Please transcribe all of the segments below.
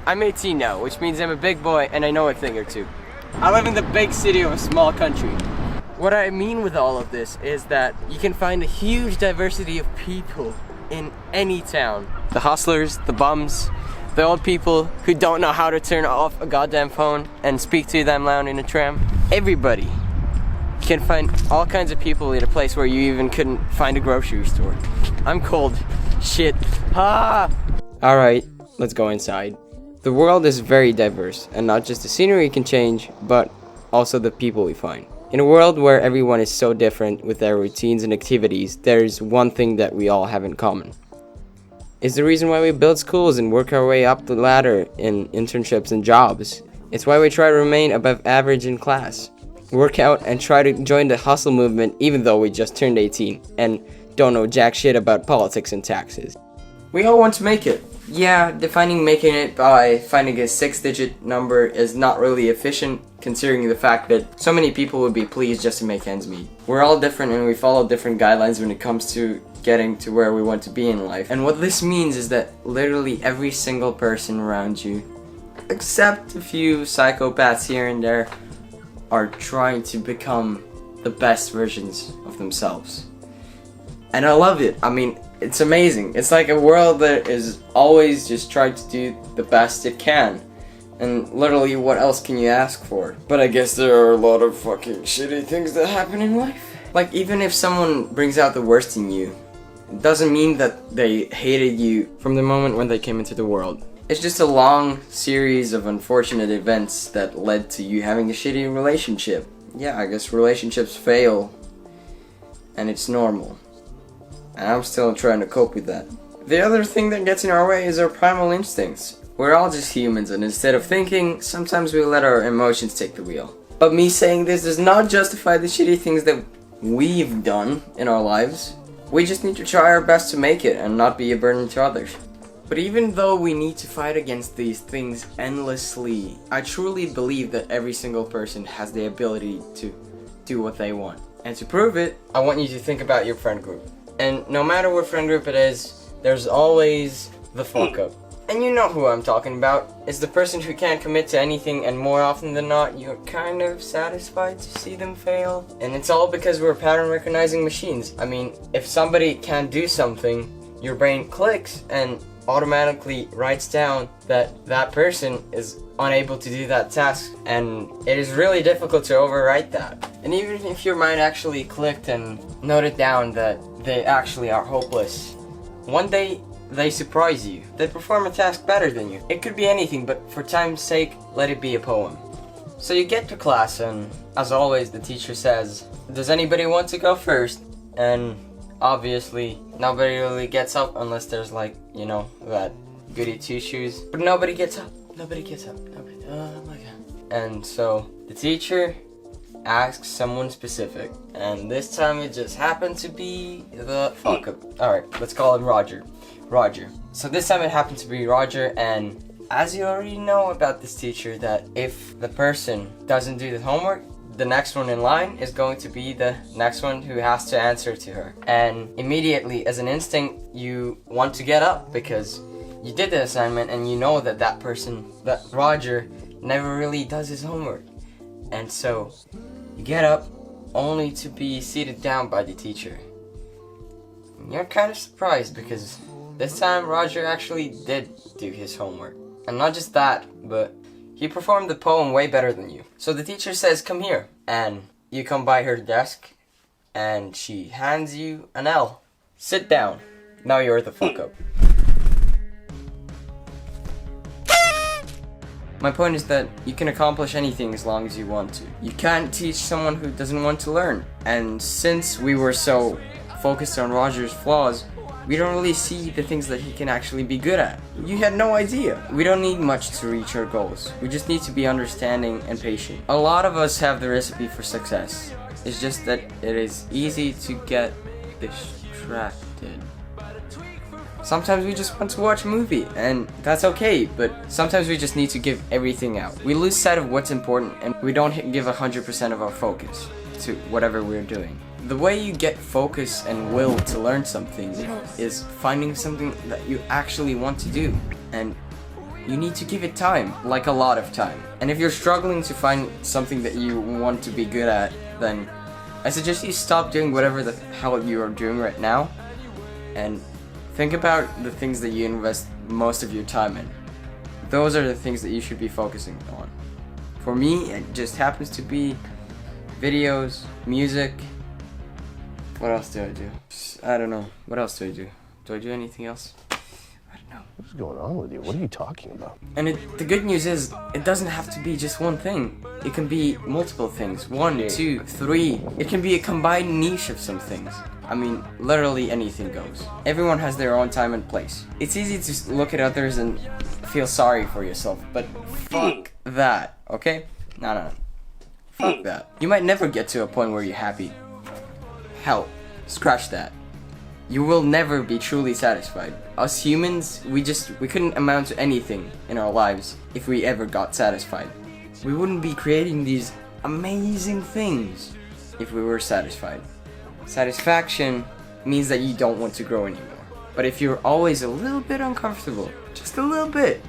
I'm 18 now, which means I'm a big boy and I know a thing or two. I live in the big city of a small country. What I mean with all of this is that you can find a huge diversity of people in any town. The hustlers, the bums, the old people who don't know how to turn off a goddamn phone and speak to them loud in a tram. Everybody. You can find all kinds of people at a place where you even couldn't find a grocery store. I'm cold. Shit. Ah! Alright, let's go inside. The world is very diverse, and not just the scenery can change, but also the people we find. In a world where everyone is so different with their routines and activities, there's one thing that we all have in common. It's the reason why we build schools and work our way up the ladder in internships and jobs. It's why we try to remain above average in class, work out and try to join the hustle movement even though we just turned 18 and don't know jack shit about politics and taxes. We all want to make it. Yeah, defining making it by finding a 6-digit number is not really efficient, considering the fact that so many people would be pleased just to make ends meet. We're all different and we follow different guidelines when it comes to getting to where we want to be in life. And what this means is that literally every single person around you, except a few psychopaths here and there, are trying to become the best versions of themselves. And I love it. I mean, it's amazing. It's like a world that is always just trying to do the best it can. And literally, what else can you ask for? But I guess there are a lot of fucking shitty things that happen in life. Like, even if someone brings out the worst in you, it doesn't mean that they hated you from the moment when they came into the world. It's just a long series of unfortunate events that led to you having a shitty relationship. Yeah, I guess relationships fail. And it's normal. And I'm still trying to cope with that. The other thing that gets in our way is our primal instincts. We're all just humans, and instead of thinking, sometimes we let our emotions take the wheel. But me saying this does not justify the shitty things that we've done in our lives. We just need to try our best to make it and not be a burden to others. But even though we need to fight against these things endlessly, I truly believe that every single person has the ability to do what they want. And to prove it, I want you to think about your friend group. And no matter what friend group it is, there's always the fuck up. And you know who I'm talking about. It's the person who can't commit to anything, and more often than not, you're kind of satisfied to see them fail. And it's all because we're pattern recognizing machines. I mean, if somebody can't do something, your brain clicks and automatically writes down that that person is unable to do that task, and it is really difficult to overwrite that. And even if your mind actually clicked and noted down that they actually are hopeless, one day they surprise you. They perform a task better than you. It could be anything, but for time's sake, let it be a poem. So you get to class, and as always, the teacher says, "Does anybody want to go first?" And obviously, nobody really gets up unless there's like, you know, that goody two-shoes. But nobody gets up. Nobody gets up. Nobody. Oh my god. And so the teacher asks someone specific, and this time it just happened to be the fuck up. Alright, let's call him Roger. Roger. So this time it happened to be Roger, and as you already know about this teacher, that if the person doesn't do the homework, the next one in line is going to be the next one who has to answer to her. And immediately, as an instinct, you want to get up because you did the assignment and you know that that person, that Roger, never really does his homework. And so you get up only to be seated down by the teacher. And you're kind of surprised because this time Roger actually did do his homework. And not just that, but he performed the poem way better than you. So the teacher says, "Come here." And you come by her desk and she hands you an L. Sit down. Now you're the fuck up. My point is that you can accomplish anything as long as you want to. You can't teach someone who doesn't want to learn. And since we were so focused on Roger's flaws, we don't really see the things that he can actually be good at. You had no idea. We don't need much to reach our goals. We just need to be understanding and patient. A lot of us have the recipe for success. It's just that it is easy to get distracted. Sometimes we just want to watch a movie, and that's okay, but sometimes we just need to give everything out. We lose sight of what's important, and we don't give 100% of our focus to whatever we're doing. The way you get focus and will to learn something is finding something that you actually want to do. And you need to give it time, like a lot of time. And if you're struggling to find something that you want to be good at, then I suggest you stop doing whatever the hell you are doing right now and think about the things that you invest most of your time in. Those are the things that you should be focusing on. For me, it just happens to be videos, music. What else do I do? I don't know. What else do I do? Do I do anything else? I don't know. What's going on with you? What are you talking about? And the good news is, it doesn't have to be just one thing. It can be multiple things. 1, 2, 3. It can be a combined niche of some things. I mean, literally anything goes. Everyone has their own time and place. It's easy to look at others and feel sorry for yourself, but fuck that, okay? No. Fuck that. You might never get to a point where you're happy. Hell, scratch that. You will never be truly satisfied. Us humans, we couldn't amount to anything in our lives if we ever got satisfied. We wouldn't be creating these amazing things if we were satisfied. Satisfaction means that you don't want to grow anymore. But if you're always a little bit uncomfortable, just a little bit,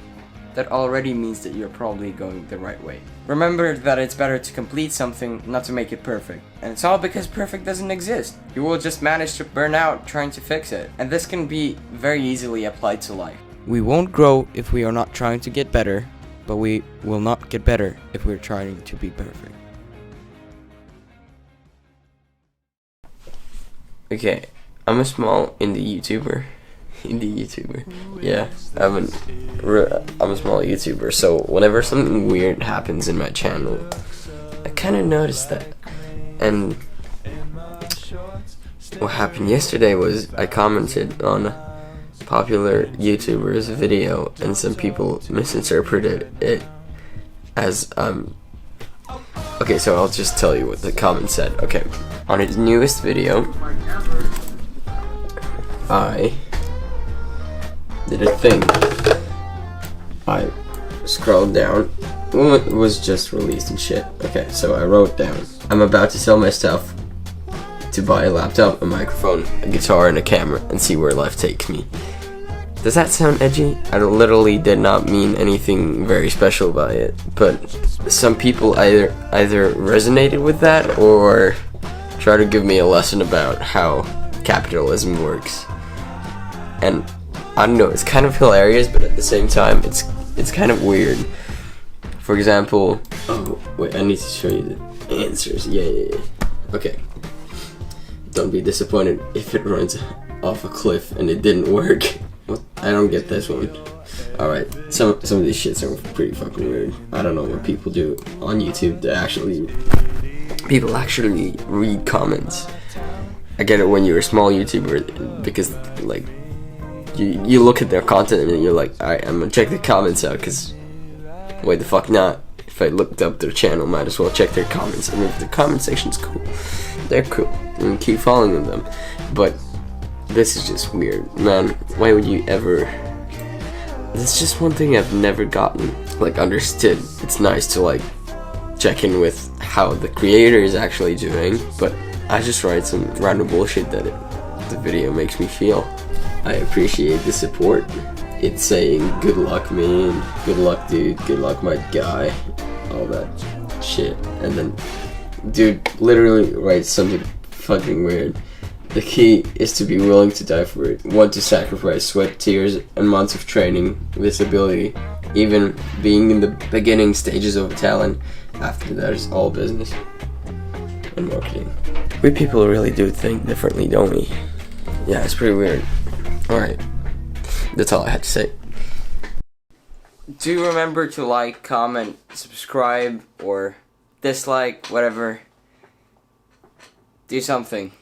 that already means that you're probably going the right way. Remember that it's better to complete something, not to make it perfect. And it's all because perfect doesn't exist. You will just manage to burn out trying to fix it. And this can be very easily applied to life. We won't grow if we are not trying to get better, but we will not get better if we're trying to be perfect. Okay, I'm a small indie YouTuber. Yeah, I'm a small YouTuber, so whenever something weird happens in my channel, I kind of noticed that. And what happened yesterday was I commented on a popular YouTuber's video, and some people misinterpreted it as okay, so I'll just tell you what the comment said. Okay, on his newest video, I did a thing. I scrolled down. Well, it was just released and shit. Okay, so I wrote down, I'm about to sell my stuff to buy a laptop, a microphone, a guitar, and a camera, and see where life takes me. Does that sound edgy? I literally did not mean anything very special by it, but some people either resonated with that or try to give me a lesson about how capitalism works. And I don't know, it's kind of hilarious, but at the same time, it's kind of weird. For example, oh wait, I need to show you the answers. Yeah. Okay. Don't be disappointed if it runs off a cliff and it didn't work. What? I don't get this one. Alright, some of these shits are pretty fucking weird. I don't know what people do on YouTube to people actually read comments. I get it when you're a small YouTuber, because like you look at their content and you're like, alright, I'm gonna check the comments out, because why the fuck not? If I looked up their channel, might as well check their comments. And if the comment section's cool, they're cool, and keep following them. But this is just weird, man. Why would you ever? That's just one thing I've never gotten understood. It's nice to check in with how the creator is actually doing, but I just write some random bullshit that the video makes me feel. I appreciate the support. It's saying good luck, man, good luck, dude, good luck, my guy, all that shit. And then dude literally writes something fucking weird. The key is to be willing to die for it. Want to sacrifice sweat, tears, and months of training, visibility, even being in the beginning stages of a talent. After that is all business and marketing. We people really do think differently, don't we? Yeah, it's pretty weird. Alright, that's all I had to say. Do remember to like, comment, subscribe, or dislike, whatever. Do something.